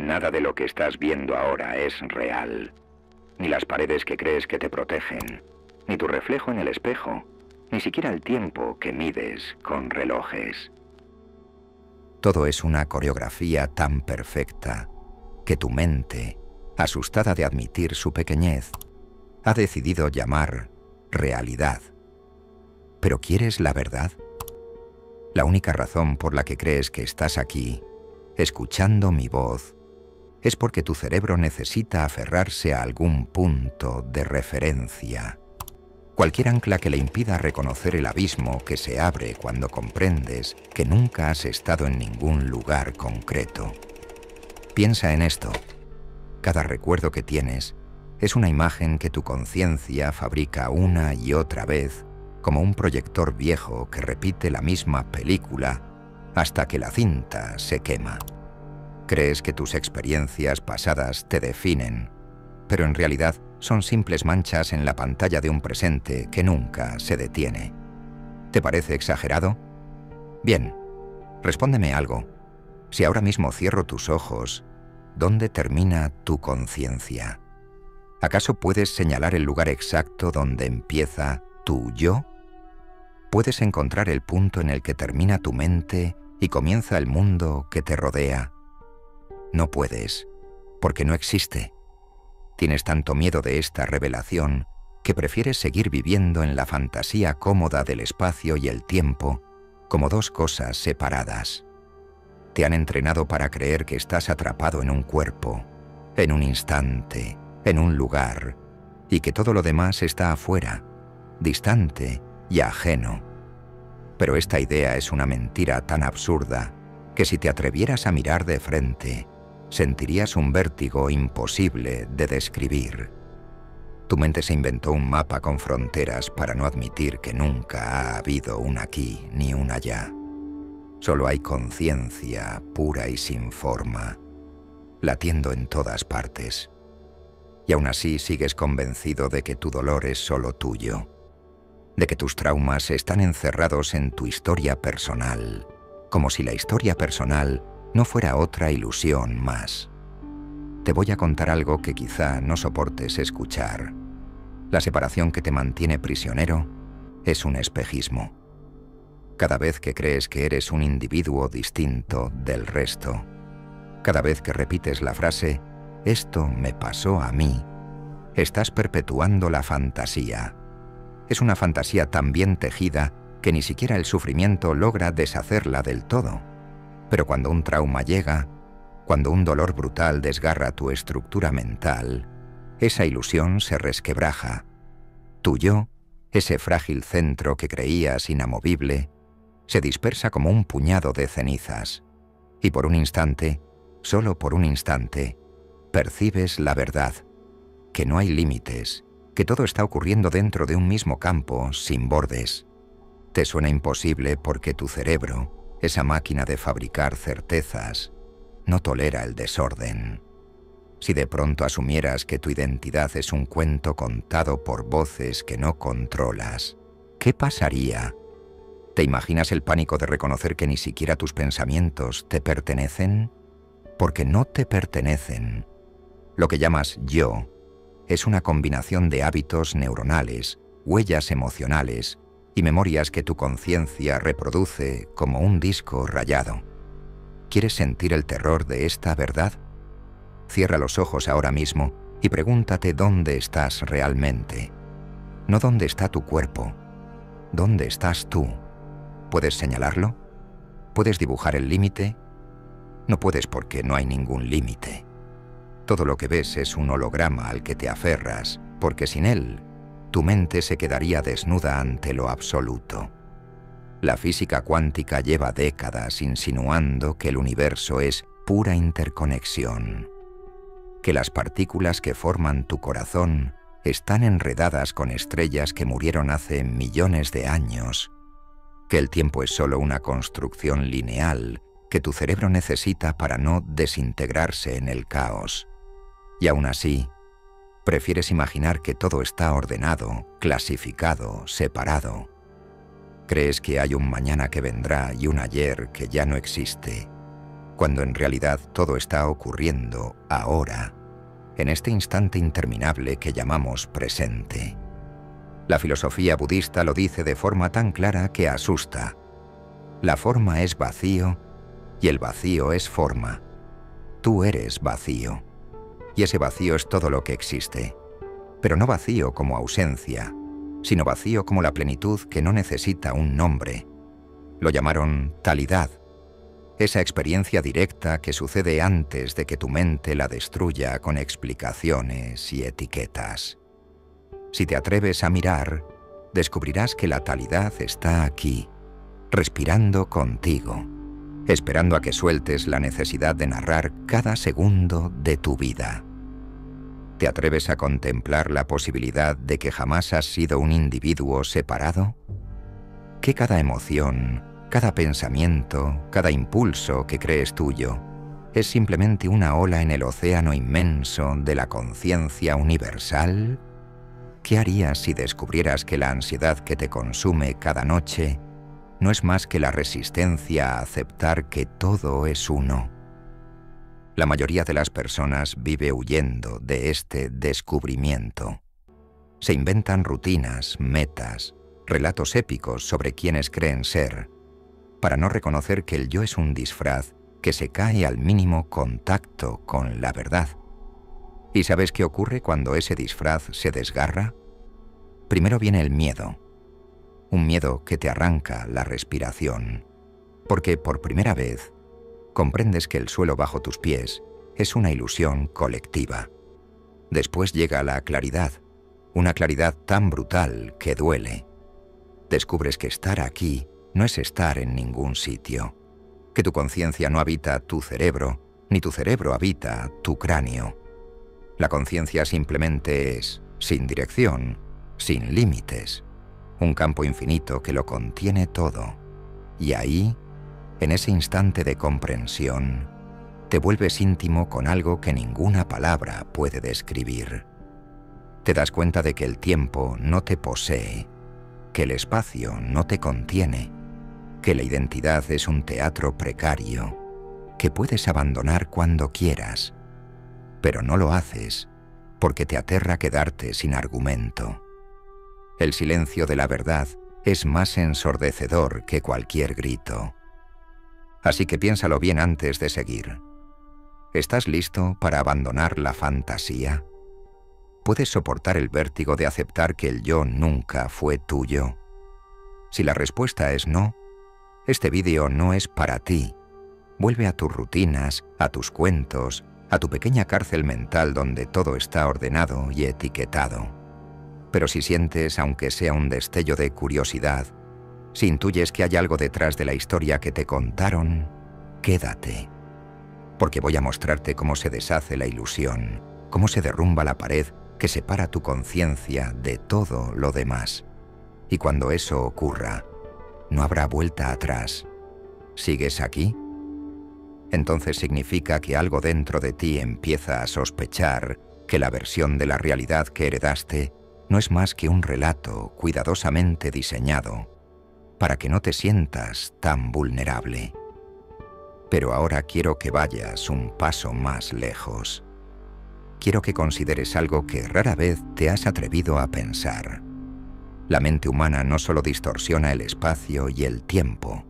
Nada de lo que estás viendo ahora es real. Ni las paredes que crees que te protegen, ni tu reflejo en el espejo, ni siquiera el tiempo que mides con relojes. Todo es una coreografía tan perfecta que tu mente, asustada de admitir su pequeñez, ha decidido llamar realidad. ¿Pero quieres la verdad? La única razón por la que crees que estás aquí, escuchando mi voz, es porque tu cerebro necesita aferrarse a algún punto de referencia. Cualquier ancla que le impida reconocer el abismo que se abre cuando comprendes que nunca has estado en ningún lugar concreto. Piensa en esto. Cada recuerdo que tienes es una imagen que tu conciencia fabrica una y otra vez, como un proyector viejo que repite la misma película hasta que la cinta se quema. Crees que tus experiencias pasadas te definen, pero en realidad son simples manchas en la pantalla de un presente que nunca se detiene. ¿Te parece exagerado? Bien, respóndeme algo. Si ahora mismo cierro tus ojos, ¿dónde termina tu conciencia? ¿Acaso puedes señalar el lugar exacto donde empieza tu yo? ¿Puedes encontrar el punto en el que termina tu mente y comienza el mundo que te rodea? No puedes, porque no existe. Tienes tanto miedo de esta revelación que prefieres seguir viviendo en la fantasía cómoda del espacio y el tiempo como dos cosas separadas. Te han entrenado para creer que estás atrapado en un cuerpo, en un instante, en un lugar, y que todo lo demás está afuera, distante y ajeno. Pero esta idea es una mentira tan absurda que si te atrevieras a mirar de frente, sentirías un vértigo imposible de describir. Tu mente se inventó un mapa con fronteras para no admitir que nunca ha habido un aquí ni un allá. Solo hay conciencia pura y sin forma, latiendo en todas partes. Y aún así sigues convencido de que tu dolor es solo tuyo, de que tus traumas están encerrados en tu historia personal, como si la historia personal no fuera otra ilusión más. Te voy a contar algo que quizá no soportes escuchar. La separación que te mantiene prisionero es un espejismo. Cada vez que crees que eres un individuo distinto del resto, cada vez que repites la frase «esto me pasó a mí», estás perpetuando la fantasía. Es una fantasía tan bien tejida que ni siquiera el sufrimiento logra deshacerla del todo. Pero cuando un trauma llega, cuando un dolor brutal desgarra tu estructura mental, esa ilusión se resquebraja. Tu yo, ese frágil centro que creías inamovible, se dispersa como un puñado de cenizas. Y por un instante, solo por un instante, percibes la verdad, que no hay límites, que todo está ocurriendo dentro de un mismo campo, sin bordes. Te suena imposible porque tu cerebro, esa máquina de fabricar certezas, no tolera el desorden. Si de pronto asumieras que tu identidad es un cuento contado por voces que no controlas, ¿qué pasaría? ¿Te imaginas el pánico de reconocer que ni siquiera tus pensamientos te pertenecen? Porque no te pertenecen. Lo que llamas yo es una combinación de hábitos neuronales, huellas emocionales y memorias que tu conciencia reproduce como un disco rayado. ¿Quieres sentir el terror de esta verdad? Cierra los ojos ahora mismo y pregúntate dónde estás realmente. No dónde está tu cuerpo. ¿Dónde estás tú? ¿Puedes señalarlo? ¿Puedes dibujar el límite? No puedes porque no hay ningún límite. Todo lo que ves es un holograma al que te aferras, porque sin él, tu mente se quedaría desnuda ante lo absoluto. La física cuántica lleva décadas insinuando que el universo es pura interconexión, que las partículas que forman tu corazón están enredadas con estrellas que murieron hace millones de años, que el tiempo es solo una construcción lineal que tu cerebro necesita para no desintegrarse en el caos. Y aún así, prefieres imaginar que todo está ordenado, clasificado, separado. Crees que hay un mañana que vendrá y un ayer que ya no existe, cuando en realidad todo está ocurriendo ahora, en este instante interminable que llamamos presente. La filosofía budista lo dice de forma tan clara que asusta. La forma es vacío y el vacío es forma. Tú eres vacío. Y ese vacío es todo lo que existe. Pero no vacío como ausencia, sino vacío como la plenitud que no necesita un nombre. Lo llamaron talidad. Esa experiencia directa que sucede antes de que tu mente la destruya con explicaciones y etiquetas. Si te atreves a mirar, descubrirás que la talidad está aquí, respirando contigo, esperando a que sueltes la necesidad de narrar cada segundo de tu vida. ¿Te atreves a contemplar la posibilidad de que jamás has sido un individuo separado? Que cada emoción, cada pensamiento, cada impulso que crees tuyo es simplemente una ola en el océano inmenso de la conciencia universal. ¿Qué harías si descubrieras que la ansiedad que te consume cada noche no es más que la resistencia a aceptar que todo es uno? La mayoría de las personas vive huyendo de este descubrimiento. Se inventan rutinas, metas, relatos épicos sobre quienes creen ser, para no reconocer que el yo es un disfraz que se cae al mínimo contacto con la verdad. ¿Y sabes qué ocurre cuando ese disfraz se desgarra? Primero viene el miedo, un miedo que te arranca la respiración, porque por primera vez comprendes que el suelo bajo tus pies es una ilusión colectiva. Después llega la claridad, una claridad tan brutal que duele. Descubres que estar aquí no es estar en ningún sitio, que tu conciencia no habita tu cerebro, ni tu cerebro habita tu cráneo. La conciencia simplemente es, sin dirección, sin límites, un campo infinito que lo contiene todo. Y ahí, en ese instante de comprensión, te vuelves íntimo con algo que ninguna palabra puede describir. Te das cuenta de que el tiempo no te posee, que el espacio no te contiene, que la identidad es un teatro precario, que puedes abandonar cuando quieras, pero no lo haces porque te aterra quedarte sin argumento. El silencio de la verdad es más ensordecedor que cualquier grito. Así que piénsalo bien antes de seguir. ¿Estás listo para abandonar la fantasía? ¿Puedes soportar el vértigo de aceptar que el yo nunca fue tuyo? Si la respuesta es no, este vídeo no es para ti. Vuelve a tus rutinas, a tus cuentos, a tu pequeña cárcel mental donde todo está ordenado y etiquetado. Pero si sientes, aunque sea un destello de curiosidad, si intuyes que hay algo detrás de la historia que te contaron, quédate. Porque voy a mostrarte cómo se deshace la ilusión, cómo se derrumba la pared que separa tu conciencia de todo lo demás. Y cuando eso ocurra, no habrá vuelta atrás. ¿Sigues aquí? Entonces significa que algo dentro de ti empieza a sospechar que la versión de la realidad que heredaste no es más que un relato cuidadosamente diseñado para que no te sientas tan vulnerable. Pero ahora quiero que vayas un paso más lejos. Quiero que consideres algo que rara vez te has atrevido a pensar. La mente humana no solo distorsiona el espacio y el tiempo,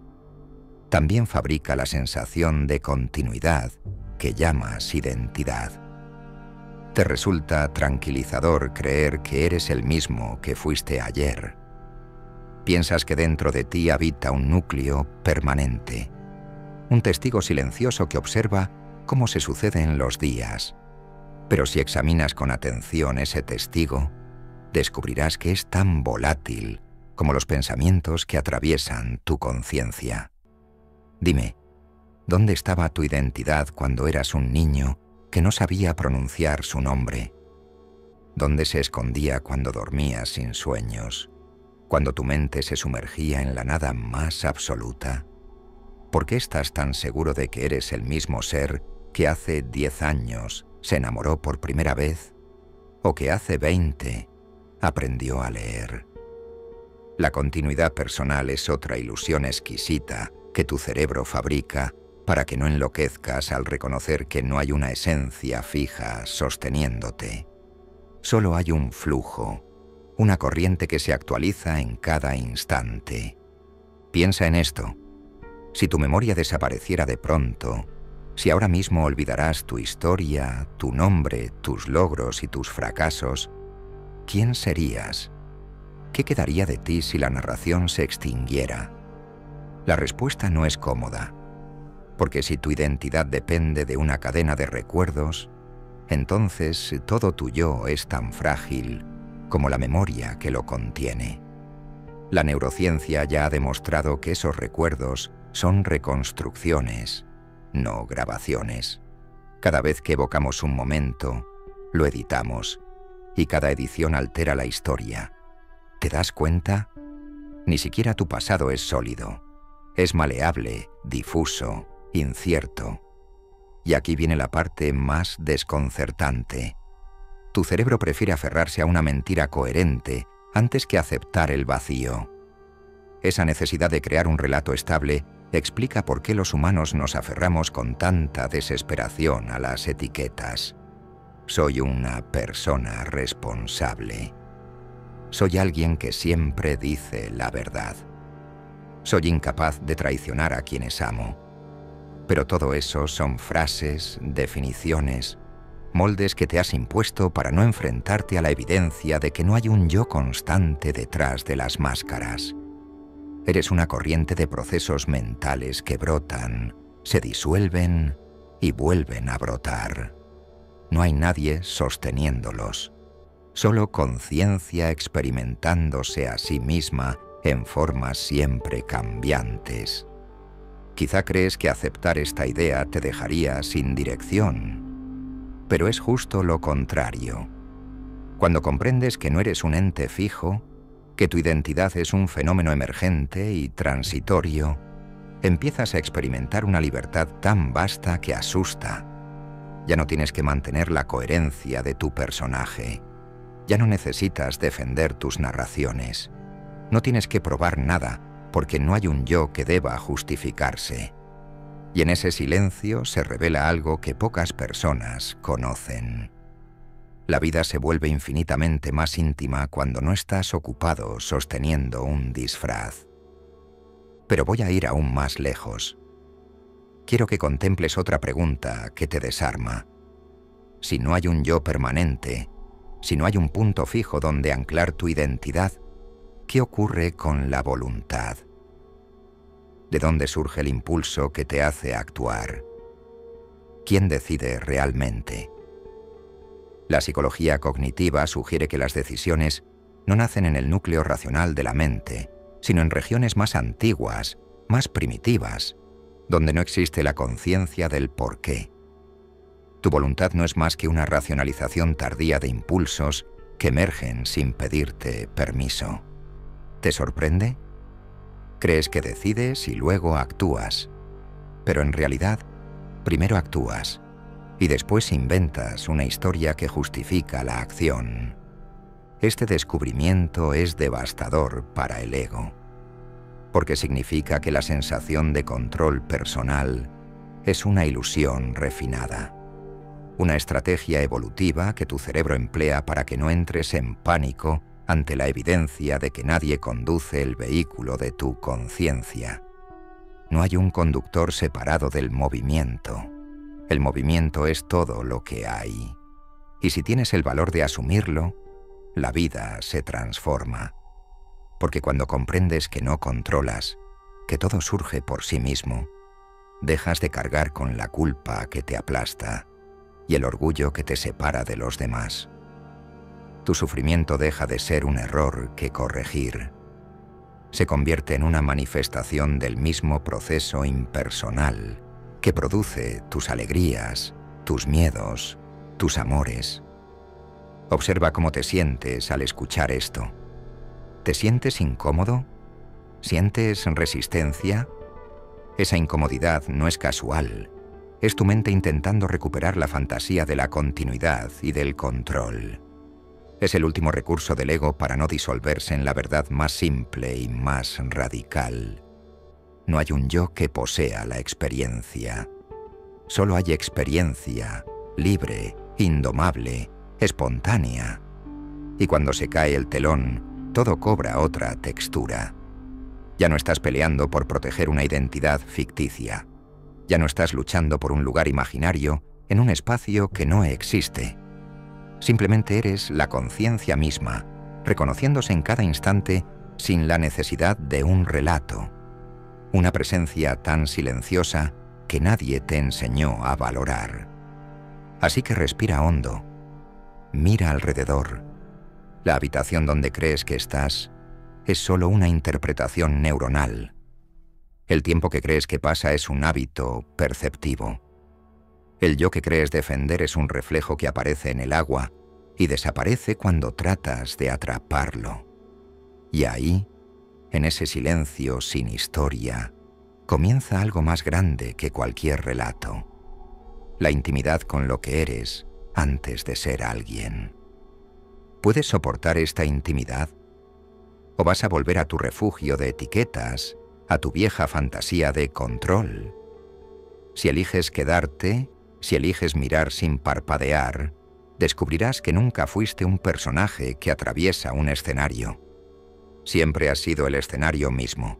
también fabrica la sensación de continuidad que llamas identidad. Te resulta tranquilizador creer que eres el mismo que fuiste ayer. Piensas que dentro de ti habita un núcleo permanente, un testigo silencioso que observa cómo se suceden los días. Pero si examinas con atención ese testigo, descubrirás que es tan volátil como los pensamientos que atraviesan tu conciencia. Dime, ¿dónde estaba tu identidad cuando eras un niño que no sabía pronunciar su nombre? ¿Dónde se escondía cuando dormías sin sueños? Cuando tu mente se sumergía en la nada más absoluta. ¿Por qué estás tan seguro de que eres el mismo ser que hace 10 años se enamoró por primera vez? ¿O que hace 20 aprendió a leer? La continuidad personal es otra ilusión exquisita que tu cerebro fabrica para que no enloquezcas al reconocer que no hay una esencia fija sosteniéndote. Solo hay un flujo, una corriente que se actualiza en cada instante. Piensa en esto. Si tu memoria desapareciera de pronto, si ahora mismo olvidarás tu historia, tu nombre, tus logros y tus fracasos, ¿quién serías? ¿Qué quedaría de ti si la narración se extinguiera? La respuesta no es cómoda, porque si tu identidad depende de una cadena de recuerdos, entonces todo tu yo es tan frágil como la memoria que lo contiene. La neurociencia ya ha demostrado que esos recuerdos son reconstrucciones, no grabaciones. Cada vez que evocamos un momento, lo editamos, y cada edición altera la historia. ¿Te das cuenta? Ni siquiera tu pasado es sólido. Es maleable, difuso, incierto. Y aquí viene la parte más desconcertante. Tu cerebro prefiere aferrarse a una mentira coherente antes que aceptar el vacío. Esa necesidad de crear un relato estable explica por qué los humanos nos aferramos con tanta desesperación a las etiquetas. Soy una persona responsable. Soy alguien que siempre dice la verdad. Soy incapaz de traicionar a quienes amo. Pero todo eso son frases, definiciones, moldes que te has impuesto para no enfrentarte a la evidencia de que no hay un yo constante detrás de las máscaras. Eres una corriente de procesos mentales que brotan, se disuelven y vuelven a brotar. No hay nadie sosteniéndolos, solo conciencia experimentándose a sí misma en formas siempre cambiantes. Quizá crees que aceptar esta idea te dejaría sin dirección, pero es justo lo contrario. Cuando comprendes que no eres un ente fijo, que tu identidad es un fenómeno emergente y transitorio, empiezas a experimentar una libertad tan vasta que asusta. Ya no tienes que mantener la coherencia de tu personaje. Ya no necesitas defender tus narraciones. No tienes que probar nada, porque no hay un yo que deba justificarse. Y en ese silencio se revela algo que pocas personas conocen. La vida se vuelve infinitamente más íntima cuando no estás ocupado sosteniendo un disfraz. Pero voy a ir aún más lejos. Quiero que contemples otra pregunta que te desarma. Si no hay un yo permanente, si no hay un punto fijo donde anclar tu identidad, ¿qué ocurre con la voluntad? ¿De dónde surge el impulso que te hace actuar? ¿Quién decide realmente? La psicología cognitiva sugiere que las decisiones no nacen en el núcleo racional de la mente, sino en regiones más antiguas, más primitivas, donde no existe la conciencia del porqué. Tu voluntad no es más que una racionalización tardía de impulsos que emergen sin pedirte permiso. ¿Te sorprende? Crees que decides y luego actúas, pero en realidad, primero actúas y después inventas una historia que justifica la acción. Este descubrimiento es devastador para el ego, porque significa que la sensación de control personal es una ilusión refinada, una estrategia evolutiva que tu cerebro emplea para que no entres en pánico ante la evidencia de que nadie conduce el vehículo de tu conciencia. No hay un conductor separado del movimiento. El movimiento es todo lo que hay. Y si tienes el valor de asumirlo, la vida se transforma. Porque cuando comprendes que no controlas, que todo surge por sí mismo, dejas de cargar con la culpa que te aplasta y el orgullo que te separa de los demás. Tu sufrimiento deja de ser un error que corregir. Se convierte en una manifestación del mismo proceso impersonal que produce tus alegrías, tus miedos, tus amores. Observa cómo te sientes al escuchar esto. ¿Te sientes incómodo? ¿Sientes resistencia? Esa incomodidad no es casual. Es tu mente intentando recuperar la fantasía de la continuidad y del control. Es el último recurso del ego para no disolverse en la verdad más simple y más radical. no hay un yo que posea la experiencia. Solo hay experiencia, libre, indomable, espontánea. Y cuando se cae el telón, todo cobra otra textura. Ya no estás peleando por proteger una identidad ficticia. Ya no estás luchando por un lugar imaginario en un espacio que no existe. Simplemente eres la conciencia misma, reconociéndose en cada instante sin la necesidad de un relato. Una presencia tan silenciosa que nadie te enseñó a valorar. Así que respira hondo. Mira alrededor. La habitación donde crees que estás es solo una interpretación neuronal. El tiempo que crees que pasa es un hábito perceptivo. El yo que crees defender es un reflejo que aparece en el agua y desaparece cuando tratas de atraparlo. Y ahí, en ese silencio sin historia, comienza algo más grande que cualquier relato. La intimidad con lo que eres antes de ser alguien. ¿Puedes soportar esta intimidad? ¿O vas a volver a tu refugio de etiquetas, a tu vieja fantasía de control? Si eliges quedarte, si eliges mirar sin parpadear, descubrirás que nunca fuiste un personaje que atraviesa un escenario. Siempre has sido el escenario mismo,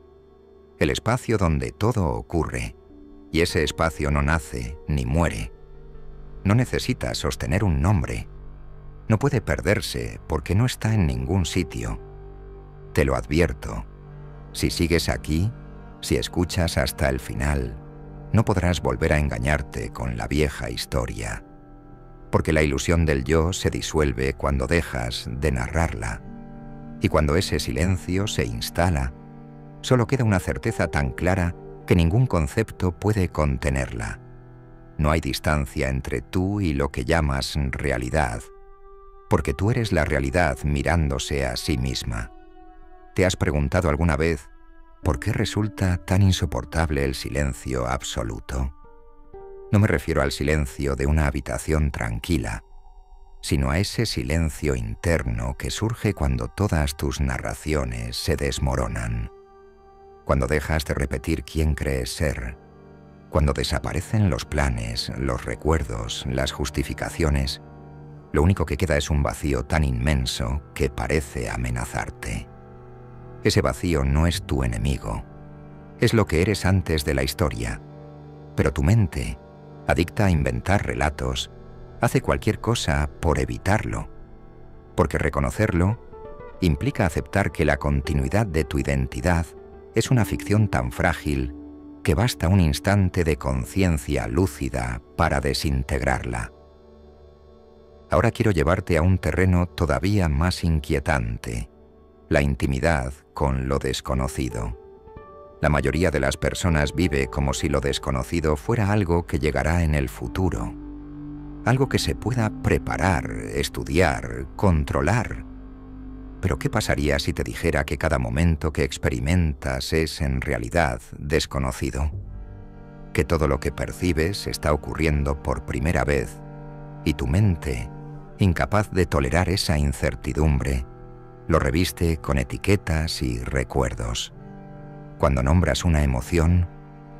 el espacio donde todo ocurre, y ese espacio no nace ni muere. No necesita sostener un nombre. No puede perderse porque no está en ningún sitio. Te lo advierto. Si sigues aquí, si escuchas hasta el final, no podrás volver a engañarte con la vieja historia. Porque la ilusión del yo se disuelve cuando dejas de narrarla. Y cuando ese silencio se instala, solo queda una certeza tan clara que ningún concepto puede contenerla. No hay distancia entre tú y lo que llamas realidad, porque tú eres la realidad mirándose a sí misma. ¿Te has preguntado alguna vez por qué resulta tan insoportable el silencio absoluto? No me refiero al silencio de una habitación tranquila, sino a ese silencio interno que surge cuando todas tus narraciones se desmoronan. Cuando dejas de repetir quién crees ser, cuando desaparecen los planes, los recuerdos, las justificaciones, lo único que queda es un vacío tan inmenso que parece amenazarte. Ese vacío no es tu enemigo, es lo que eres antes de la historia, pero tu mente, adicta a inventar relatos, hace cualquier cosa por evitarlo, porque reconocerlo implica aceptar que la continuidad de tu identidad es una ficción tan frágil que basta un instante de conciencia lúcida para desintegrarla. Ahora quiero llevarte a un terreno todavía más inquietante, la intimidad con lo desconocido. La mayoría de las personas vive como si lo desconocido fuera algo que llegará en el futuro, algo que se pueda preparar, estudiar, controlar. Pero ¿qué pasaría si te dijera que cada momento que experimentas es en realidad desconocido? Que todo lo que percibes está ocurriendo por primera vez y tu mente, incapaz de tolerar esa incertidumbre, lo reviste con etiquetas y recuerdos. Cuando nombras una emoción,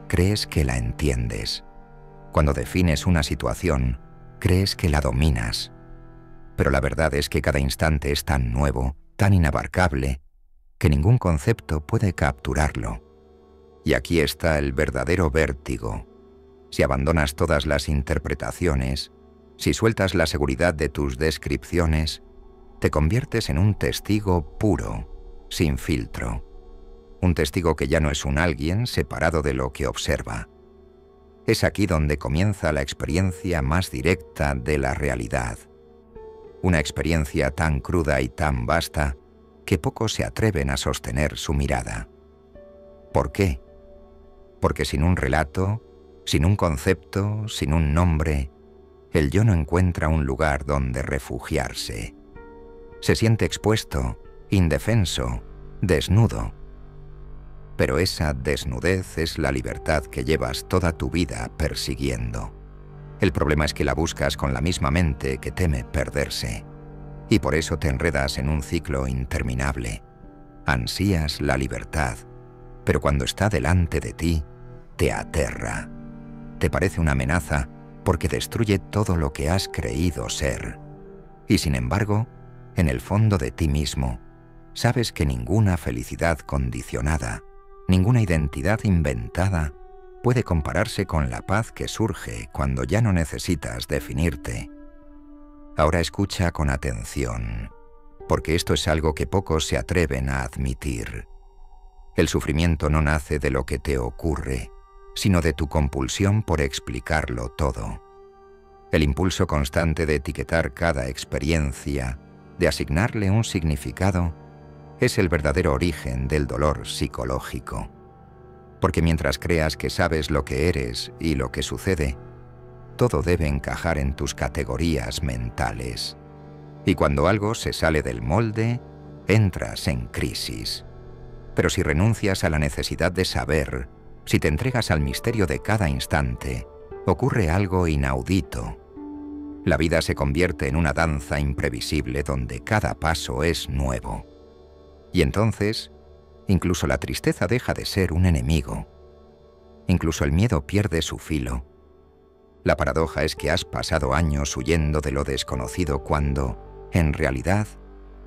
crees que la entiendes. Cuando defines una situación, crees que la dominas. Pero la verdad es que cada instante es tan nuevo, tan inabarcable, que ningún concepto puede capturarlo. Y aquí está el verdadero vértigo. Si abandonas todas las interpretaciones, si sueltas la seguridad de tus descripciones, te conviertes en un testigo puro, sin filtro. Un testigo que ya no es un alguien separado de lo que observa. Es aquí donde comienza la experiencia más directa de la realidad. Una experiencia tan cruda y tan vasta que pocos se atreven a sostener su mirada. ¿Por qué? Porque sin un relato, sin un concepto, sin un nombre, el yo no encuentra un lugar donde refugiarse. Se siente expuesto, indefenso, desnudo. Pero esa desnudez es la libertad que llevas toda tu vida persiguiendo. El problema es que la buscas con la misma mente que teme perderse. Y por eso te enredas en un ciclo interminable. Ansías la libertad, pero cuando está delante de ti, te aterra. Te parece una amenaza porque destruye todo lo que has creído ser. Y sin embargo, en el fondo de ti mismo, sabes que ninguna felicidad condicionada, ninguna identidad inventada, puede compararse con la paz que surge cuando ya no necesitas definirte. Ahora escucha con atención, porque esto es algo que pocos se atreven a admitir. El sufrimiento no nace de lo que te ocurre, sino de tu compulsión por explicarlo todo. El impulso constante de etiquetar cada experiencia, de asignarle un significado, es el verdadero origen del dolor psicológico. Porque mientras creas que sabes lo que eres y lo que sucede, todo debe encajar en tus categorías mentales. Y cuando algo se sale del molde, entras en crisis. Pero si renuncias a la necesidad de saber, si te entregas al misterio de cada instante, ocurre algo inaudito. La vida se convierte en una danza imprevisible donde cada paso es nuevo. Y entonces, incluso la tristeza deja de ser un enemigo. Incluso el miedo pierde su filo. La paradoja es que has pasado años huyendo de lo desconocido cuando, en realidad,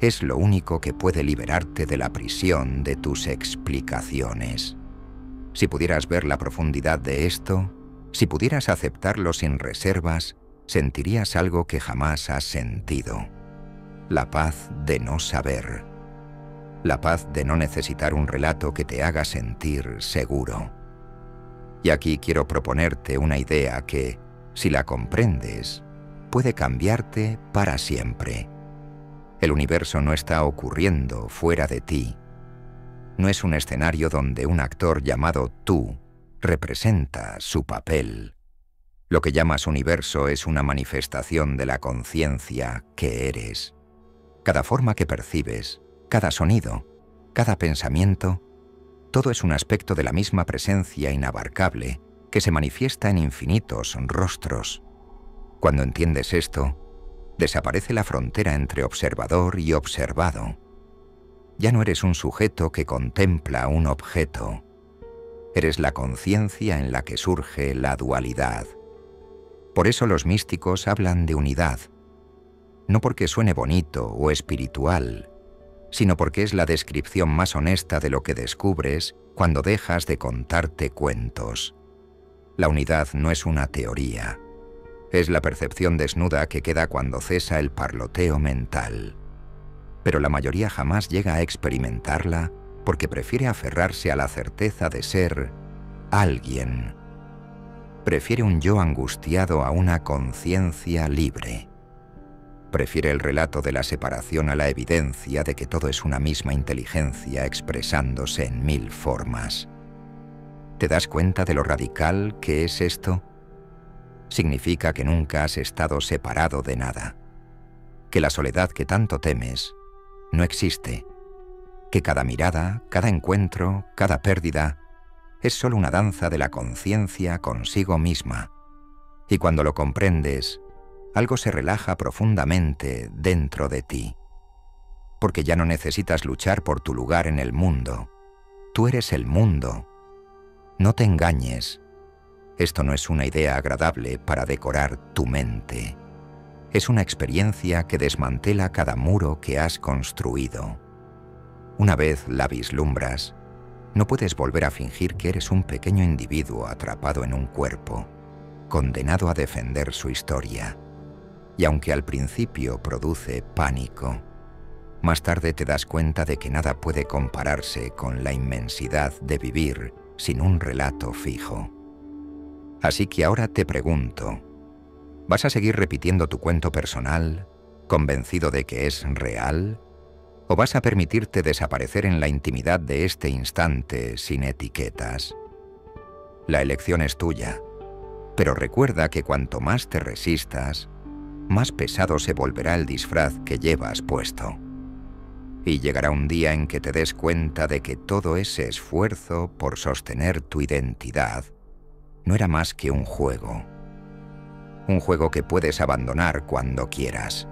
es lo único que puede liberarte de la prisión de tus explicaciones. Si pudieras ver la profundidad de esto, si pudieras aceptarlo sin reservas, sentirías algo que jamás has sentido. La paz de no saber. La paz de no necesitar un relato que te haga sentir seguro. Y aquí quiero proponerte una idea que, si la comprendes, puede cambiarte para siempre. El universo no está ocurriendo fuera de ti. No es un escenario donde un actor llamado tú representa su papel. Lo que llamas universo es una manifestación de la conciencia que eres. Cada forma que percibes, cada sonido, cada pensamiento, todo es un aspecto de la misma presencia inabarcable que se manifiesta en infinitos rostros. Cuando entiendes esto, desaparece la frontera entre observador y observado. Ya no eres un sujeto que contempla un objeto. Eres la conciencia en la que surge la dualidad. Por eso los místicos hablan de unidad, no porque suene bonito o espiritual, sino porque es la descripción más honesta de lo que descubres cuando dejas de contarte cuentos. La unidad no es una teoría, es la percepción desnuda que queda cuando cesa el parloteo mental. Pero la mayoría jamás llega a experimentarla porque prefiere aferrarse a la certeza de ser alguien. Prefiere un yo angustiado a una conciencia libre. Prefiere el relato de la separación a la evidencia de que todo es una misma inteligencia expresándose en 1000 formas. ¿Te das cuenta de lo radical que es esto? Significa que nunca has estado separado de nada, que la soledad que tanto temes no existe, que cada mirada, cada encuentro, cada pérdida es solo una danza de la conciencia consigo misma, y cuando lo comprendes, algo se relaja profundamente dentro de ti, porque ya no necesitas luchar por tu lugar en el mundo. Tú eres el mundo. No te engañes. Esto no es una idea agradable para decorar tu mente. Es una experiencia que desmantela cada muro que has construido. Una vez la vislumbras, no puedes volver a fingir que eres un pequeño individuo atrapado en un cuerpo, condenado a defender su historia. Y aunque al principio produce pánico, más tarde te das cuenta de que nada puede compararse con la inmensidad de vivir sin un relato fijo. Así que ahora te pregunto, ¿vas a seguir repitiendo tu cuento personal, convencido de que es real? ¿O vas a permitirte desaparecer en la intimidad de este instante sin etiquetas? La elección es tuya, pero recuerda que cuanto más te resistas, más pesado se volverá el disfraz que llevas puesto. Y llegará un día en que te des cuenta de que todo ese esfuerzo por sostener tu identidad no era más que un juego que puedes abandonar cuando quieras.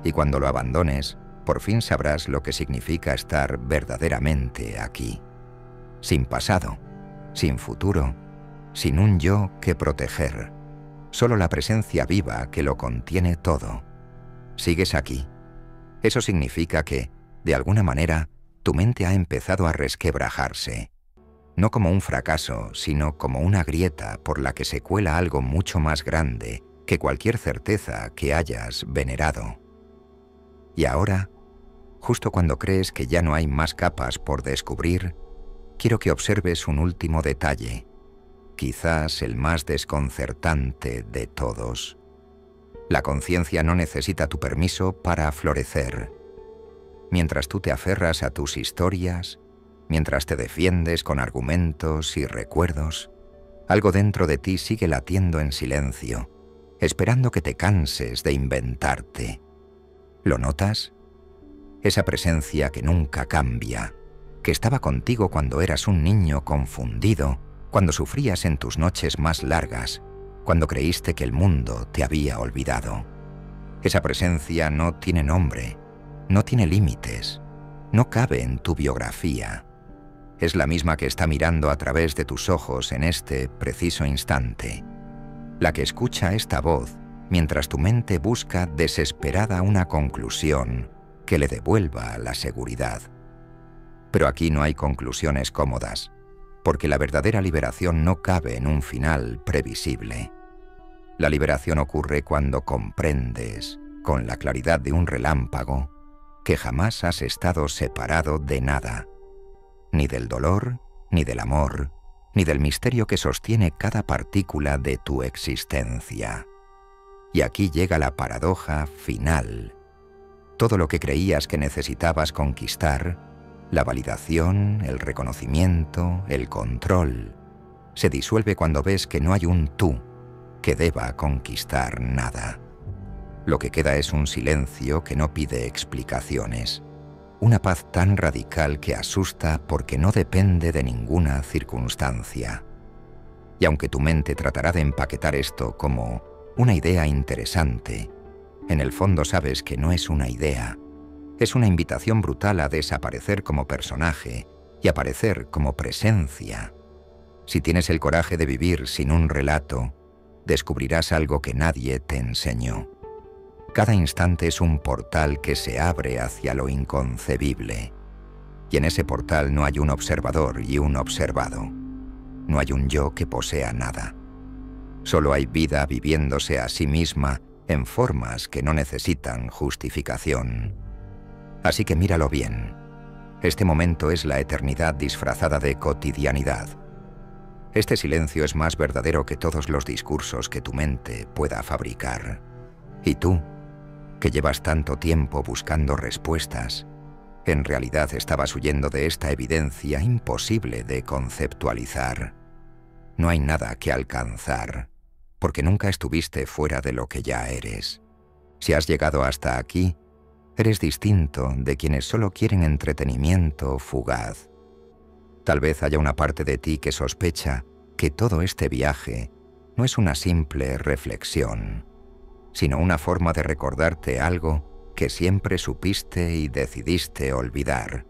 Y cuando lo abandones, por fin sabrás lo que significa estar verdaderamente aquí. sin pasado, sin futuro, sin un yo que proteger, solo la presencia viva que lo contiene todo. Sigues aquí. Eso significa que, de alguna manera, tu mente ha empezado a resquebrajarse, no como un fracaso, sino como una grieta por la que se cuela algo mucho más grande que cualquier certeza que hayas venerado. Y ahora, justo cuando crees que ya no hay más capas por descubrir, quiero que observes un último detalle, quizás el más desconcertante de todos. La conciencia no necesita tu permiso para florecer. Mientras tú te aferras a tus historias, mientras te defiendes con argumentos y recuerdos, algo dentro de ti sigue latiendo en silencio, esperando que te canses de inventarte. ¿Lo notas? Esa presencia que nunca cambia, que estaba contigo cuando eras un niño confundido, cuando sufrías en tus noches más largas, cuando creíste que el mundo te había olvidado. Esa presencia no tiene nombre, no tiene límites, no cabe en tu biografía. Es la misma que está mirando a través de tus ojos en este preciso instante, la que escucha esta voz mientras tu mente busca desesperada una conclusión que le devuelva la seguridad. Pero aquí no hay conclusiones cómodas, porque la verdadera liberación no cabe en un final previsible. La liberación ocurre cuando comprendes, con la claridad de un relámpago, que jamás has estado separado de nada, ni del dolor, ni del amor, ni del misterio que sostiene cada partícula de tu existencia. Y aquí llega la paradoja final. Todo lo que creías que necesitabas conquistar, la validación, el reconocimiento, el control, se disuelve cuando ves que no hay un tú que deba conquistar nada. Lo que queda es un silencio que no pide explicaciones, una paz tan radical que asusta porque no depende de ninguna circunstancia. Y aunque tu mente tratará de empaquetar esto como una idea interesante, en el fondo sabes que no es una idea, es una invitación brutal a desaparecer como personaje y aparecer como presencia. Si tienes el coraje de vivir sin un relato, descubrirás algo que nadie te enseñó. Cada instante es un portal que se abre hacia lo inconcebible. Y en ese portal no hay un observador y un observado. No hay un yo que posea nada. Solo hay vida viviéndose a sí misma en formas que no necesitan justificación. Así que míralo bien. Este momento es la eternidad disfrazada de cotidianidad. Este silencio es más verdadero que todos los discursos que tu mente pueda fabricar. Y tú, que llevas tanto tiempo buscando respuestas, en realidad estabas huyendo de esta evidencia imposible de conceptualizar. No hay nada que alcanzar, porque nunca estuviste fuera de lo que ya eres. Si has llegado hasta aquí, eres distinto de quienes solo quieren entretenimiento fugaz. Tal vez haya una parte de ti que sospecha que todo este viaje no es una simple reflexión, sino una forma de recordarte algo que siempre supiste y decidiste olvidar.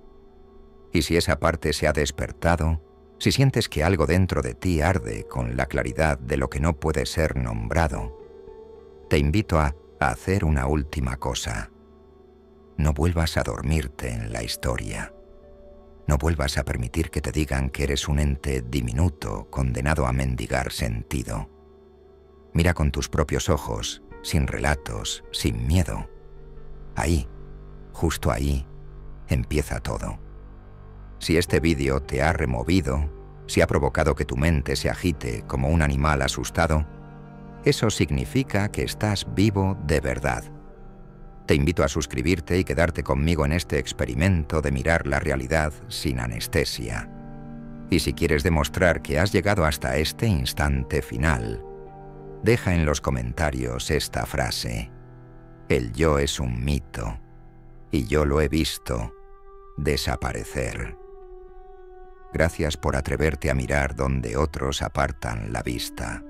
Y si esa parte se ha despertado, si sientes que algo dentro de ti arde con la claridad de lo que no puede ser nombrado, te invito a hacer una última cosa. No vuelvas a dormirte en la historia. No vuelvas a permitir que te digan que eres un ente diminuto condenado a mendigar sentido. Mira con tus propios ojos, sin relatos, sin miedo. Ahí, justo ahí, empieza todo. Si este vídeo te ha removido, si ha provocado que tu mente se agite como un animal asustado, eso significa que estás vivo de verdad. Te invito a suscribirte y quedarte conmigo en este experimento de mirar la realidad sin anestesia. Y si quieres demostrar que has llegado hasta este instante final, deja en los comentarios esta frase: el yo es un mito, y yo lo he visto desaparecer. Gracias por atreverte a mirar donde otros apartan la vista.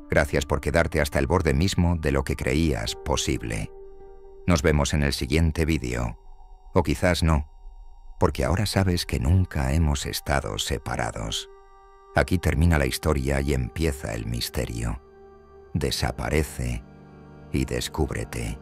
Gracias por quedarte hasta el borde mismo de lo que creías posible. Nos vemos en el siguiente vídeo, o quizás no. porque ahora sabes que nunca hemos estado separados. Aquí termina la historia y empieza el misterio. Desaparece y descúbrete.